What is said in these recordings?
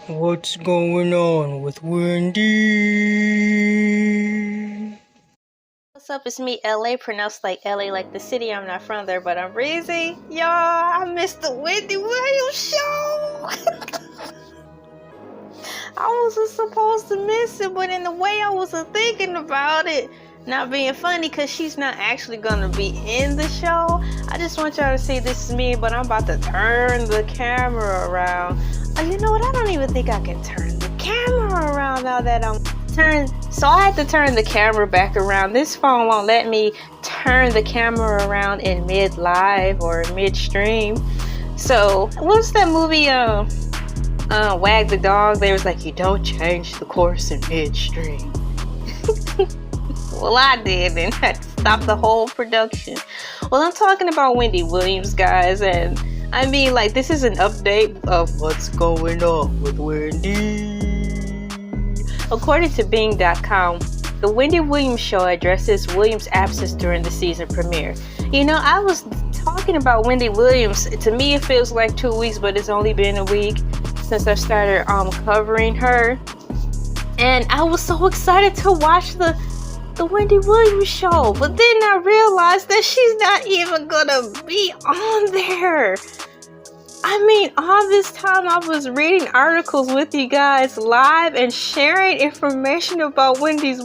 What's going on with Wendy? What's up? It's me, LA, pronounced like LA, like the city. I'm not from there, but I'm breezy. Y'all, I missed the Wendy Williams Show. I wasn't supposed to miss it, but in the way I wasn't thinking about it, not being funny, because she's not actually gonna be in the show. I just want y'all to see this is me, but I'm about to turn the camera around. You know what? I don't even think I can turn the camera around now that I'm turned. So I had to turn the camera back around. This phone won't let me turn the camera around in mid-live or mid-stream. So what's that movie? Wag the Dog. They was like, you don't change the course in midstream. Well, I did, and had to stop the whole production. Well, I'm talking about Wendy Williams, guys, and I mean, like, this is an update of what's going on with Wendy. According to Bing.com, the Wendy Williams Show addresses Williams' absence during the season premiere. You know, I was talking about Wendy Williams. To me, it feels like 2 weeks, but it's only been a week since I started covering her. And I was so excited to watch the Wendy Williams Show, but then I realized that she's not even gonna be on there. I mean, all this time I was reading articles with you guys live and sharing information about Wendy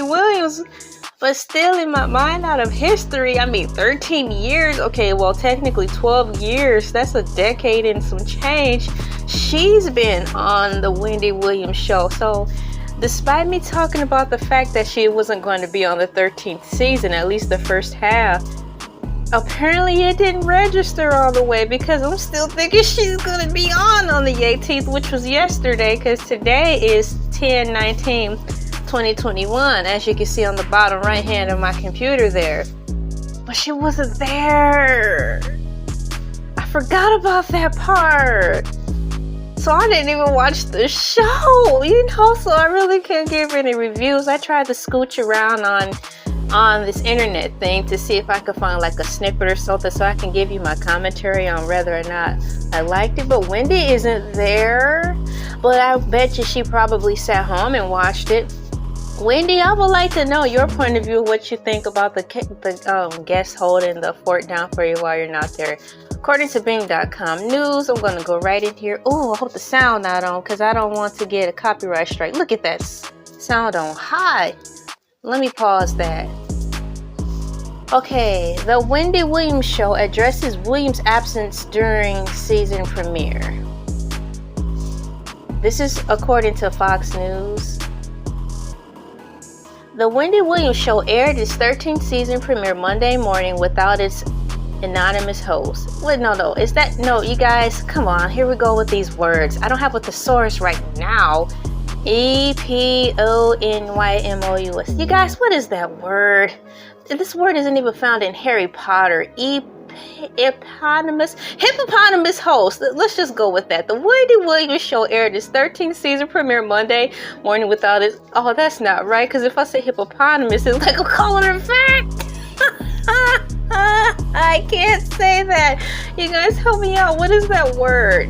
Williams, but still in my mind, out of history, I mean, 13 years, okay, well, technically 12 years, that's a decade and some change, she's been on the Wendy Williams Show. So despite me talking about the fact that she wasn't going to be on the 13th season, at least the first half, apparently it didn't register all the way, because I'm still thinking she's going to be on the 18th, which was yesterday, because today is 10/19/2021, as you can see on the bottom right hand of my computer there. But she wasn't there. I forgot about that part. So I didn't even watch the show, you know, so I really can't give any reviews. I tried to scooch around on this internet thing to see if I could find like a snippet or something so I can give you my commentary on whether or not I liked it. But Wendy isn't there, but I bet you she probably sat home and watched it. Wendy, I would like to know your point of view, what you think about the guest holding the fort down for you while you're not there. According to Bing.com news, I'm going to go right in here. Oh, I hope the sound not on, because I don't want to get a copyright strike. Look at that sound on high. Let me pause that. Okay, the Wendy Williams Show addresses Williams' absence during season premiere. This is according to Fox News. The Wendy Williams Show aired its 13th season premiere Monday morning without its anonymous host. Wait, no, is that, no, you guys, come on, here we go with these words. I don't have a thesaurus right now. EPONYMOUS. You guys, what is that word? This word isn't even found in Harry Potter. Hippopotamus host. Let's just go with that. The Wendy Williams Show aired its 13th season premiere Monday morning without its... Oh, that's not right, because if I say hippopotamus, it's like I'm calling her fat. I can't say that. You guys help me out. What is that word?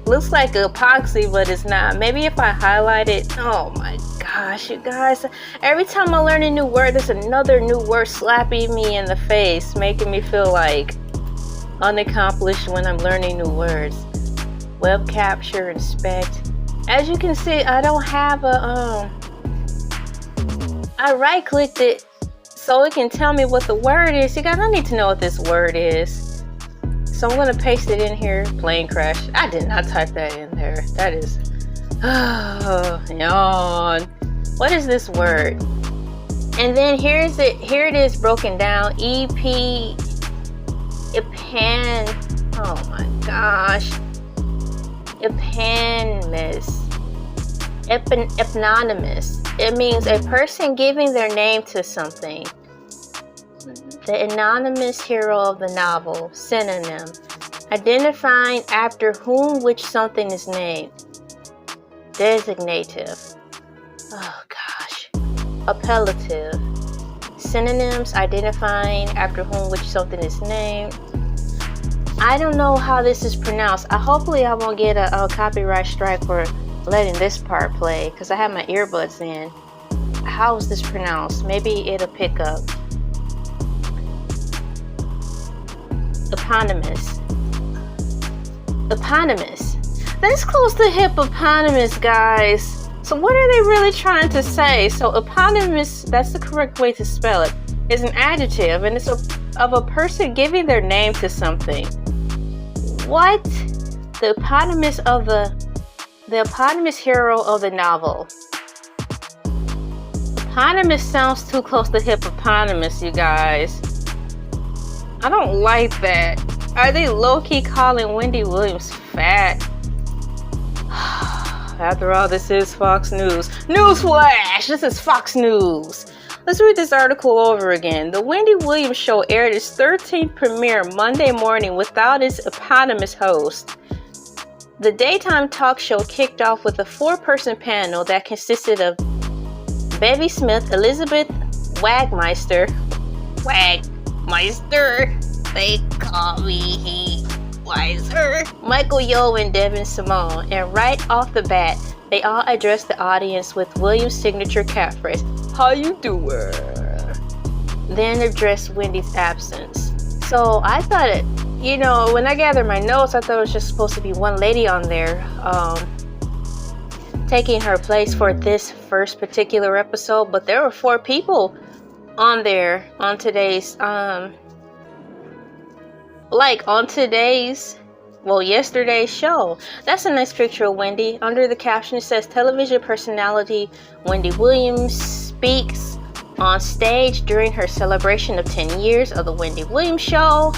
Looks like epoxy, but it's not. Maybe if I highlight it. Oh my gosh, you guys. Every time I learn a new word, there's another new word slapping me in the face, making me feel like unaccomplished when I'm learning new words. Web capture, inspect. As you can see, I don't have a I right clicked it so it can tell me what the word is. You guys, I need to know what this word is. So I'm going to paste it in here. Plane crash. I did not type that in there. That is... Oh, yawn. What is this word? And then here it is broken down. Oh my gosh. Eponymous. It means a person giving their name to something. The anonymous hero of the novel. Synonym. Identifying after whom which something is named. Designative. Oh gosh. Appellative. Synonyms. Identifying after whom which something is named. I don't know how this is pronounced. Hopefully I won't get a copyright strike for letting this part play because I have my earbuds in. How is this pronounced? Maybe it'll pick up. Eponymous. Eponymous. That's close to hippopotamus, guys. So what are they really trying to say? So eponymous, that's the correct way to spell it, is an adjective, and it's of a person giving their name to something. What? The eponymous of the eponymous hero of the novel. Eponymous sounds too close to hippopotamus, you guys. I don't like that. Are they low-key calling Wendy Williams fat? After all, this is Fox News. Newsflash! This is Fox News. Let's read this article over again. The Wendy Williams Show aired its 13th premiere Monday morning without its eponymous host. The daytime talk show kicked off with a 4-person panel that consisted of Bevy Smith, Elizabeth Wagmeister, they call me Wiser, Michael Yo, and Devin Simone. And right off the bat, they all addressed the audience with Williams' signature catchphrase, "How you doing?" Then addressed Wendy's absence. So I thought it, when I gathered my notes, I thought it was just supposed to be one lady on there taking her place for this first particular episode, but there were 4 people on there on today's yesterday's show. That's a nice picture of Wendy. Under the caption it says television personality Wendy Williams speaks on stage during her celebration of 10 years of the Wendy Williams Show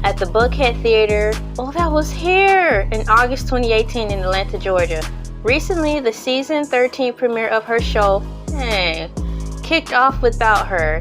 at the Buckhead Theater. Oh, that was here in August 2018 in Atlanta, Georgia. Recently, the season 13 premiere of her show kicked off without her.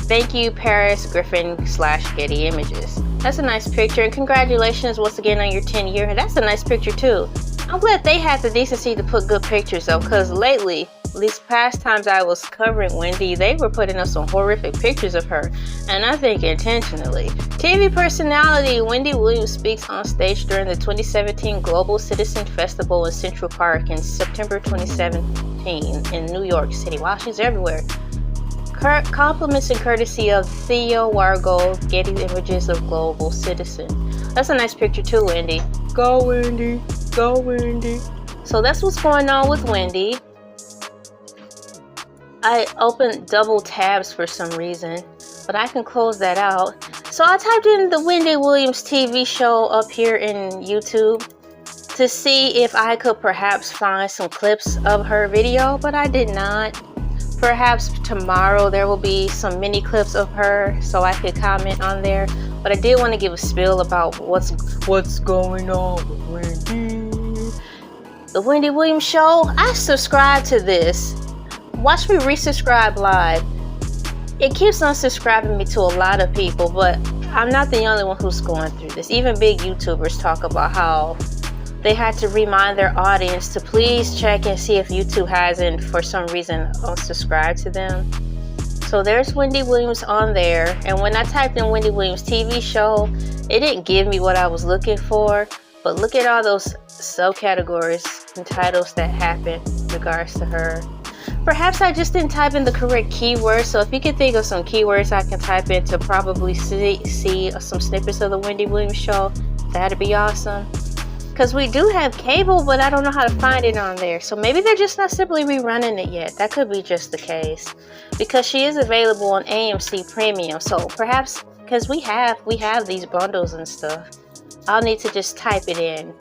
Thank you, Paris Griffin/Getty Images. That's a nice picture, and congratulations once again on your 10-year. That's a nice picture too. I'm glad they had the decency to put good pictures though, because lately, these past times I was covering Wendy, they were putting up some horrific pictures of her, and I think intentionally. TV personality Wendy Williams speaks on stage during the 2017 Global Citizen Festival in Central Park in September 2017 in New York City. Wow, she's everywhere. Compliments and courtesy of Theo Wargo, Getty Images of Global Citizen. That's a nice picture too, Wendy. Go Wendy, go Wendy. So that's what's going on with Wendy. I opened double tabs for some reason, but I can close that out. So I typed in the Wendy Williams TV show up here in YouTube to see if I could perhaps find some clips of her video, but I did not. Perhaps tomorrow there will be some mini clips of her so I could comment on there. But I did want to give a spiel about what's going on with Wendy. The Wendy Williams Show. I subscribe to this. Watch me resubscribe live. It keeps unsubscribing me to a lot of people, but I'm not the only one who's going through this. Even big YouTubers talk about how they had to remind their audience to please check and see if YouTube hasn't, for some reason, unsubscribed to them. So there's Wendy Williams on there. And when I typed in Wendy Williams TV show, it didn't give me what I was looking for. But look at all those subcategories and titles that happened in regards to her. Perhaps I just didn't type in the correct keywords. So if you can think of some keywords I can type in to probably see some snippets of the Wendy Williams show, that'd be awesome. Because we do have cable, but I don't know how to find it on there. So maybe they're just not simply rerunning it yet. That could be just the case. Because she is available on AMC Premium. So perhaps, because we have these bundles and stuff, I'll need to just type it in.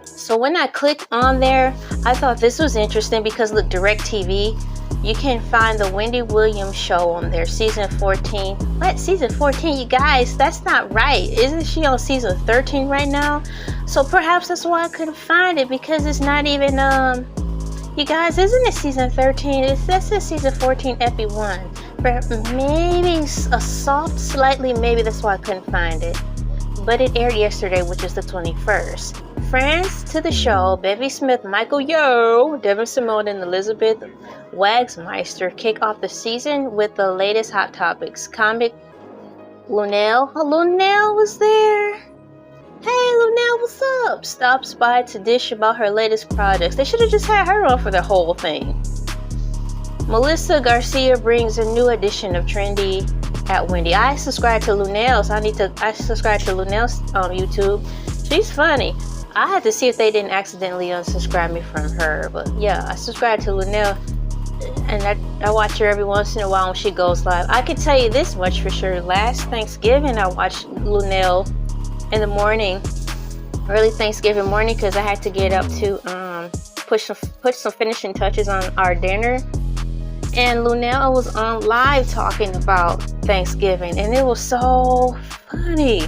So when I clicked on there, I thought this was interesting because look, DirecTV, you can find the Wendy Williams show on there, season 14. What? Season 14? You guys, that's not right. Isn't she on season 13 right now? So perhaps that's why I couldn't find it, because it's not even, you guys, isn't it season 13? It says season 14, epi 1. But maybe a soft, slightly, maybe that's why I couldn't find it. But it aired yesterday, which is the 21st. Friends to the show, Bevy Smith, Michael Yo, Devin Simone, and Elizabeth Wagsmeister kick off the season with the latest hot topics, comic Lunel. Oh, Lunel was there. Hey, Lunel, what's up? Stops by to dish about her latest projects. They should have just had her on for the whole thing. Melissa Garcia brings a new edition of Trendy at Wendy. I subscribe to Lunel's. I subscribe to Lunel's on YouTube. She's funny. I had to see if they didn't accidentally unsubscribe me from her. But yeah, I subscribe to Lunel. And I watch her every once in a while when she goes live. I can tell you this much for sure. Last Thanksgiving, I watched Lunel in the morning. Early Thanksgiving morning, because I had to get up to put some finishing touches on our dinner. And Lunel was on live talking about Thanksgiving, and it was so funny.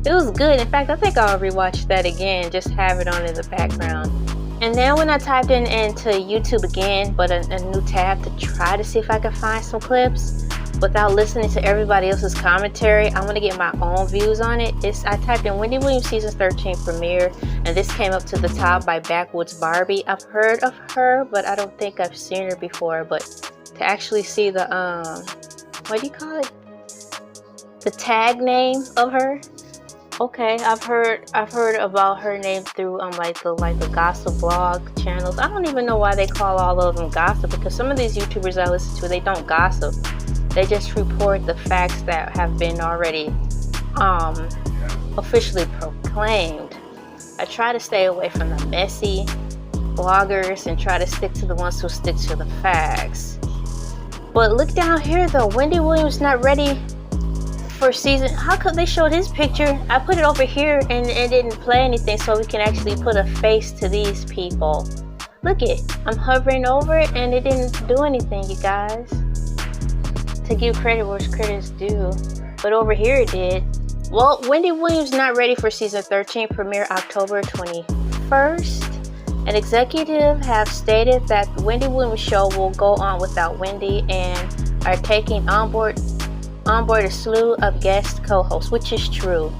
It was good. In fact, I think I'll rewatch that again, just have it on in the background. And then when I typed into YouTube again, but a new tab to try to see if I could find some clips without listening to everybody else's commentary, I'm gonna get my own views on it. I typed in Wendy Williams season 13 premiere, and this came up to the top by Backwoods Barbie. I've heard of her, but I don't think I've seen her before. But to actually see the what do you call it? The tag name of her. Okay, I've heard about her name through like the gossip blog channels. I don't even know why they call all of them gossip, because some of these YouTubers I listen to, they don't gossip. They just report the facts that have been already officially proclaimed. I try to stay away from the messy bloggers and try to stick to the ones who stick to the facts. But look down here though, Wendy Williams not ready for season. How could they show his picture? I put it over here and it didn't play anything, so we can actually put a face to these people. Look it, I'm hovering over it and it didn't do anything, you guys. To give credit where credit's due, but over here it did. Well, Wendy Williams not ready for season 13 premiere October 21st. An executive have stated that the Wendy Williams Show will go on without Wendy and are taking on board a slew of guest co-hosts, which is true.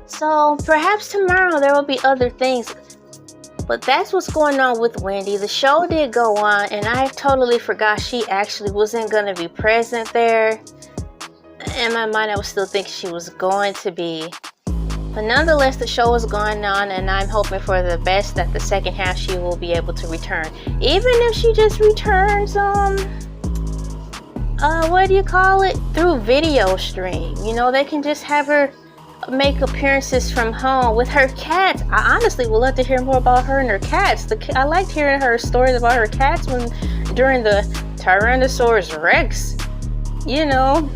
So perhaps tomorrow there will be other things, but that's what's going on with Wendy. The show did go on, and I totally forgot she actually wasn't going to be present there. In my mind, I was still thinking she was going to be. But nonetheless, the show is going on, and I'm hoping for the best that the second half she will be able to return. Even if she just returns, what do you call it? Through video stream. You know, they can just have her make appearances from home with her cats. I honestly would love to hear more about her and her cats. I liked hearing her stories about her cats during the Tyrannosaurus Rex. You know,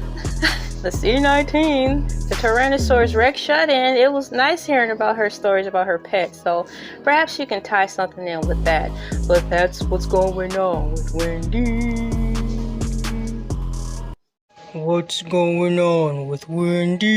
the C-19, the Tyrannosaurus Rex shut-in. It was nice hearing about her stories about her pets. So perhaps you can tie something in with that. But that's what's going on with Wendy. What's going on with Wendy?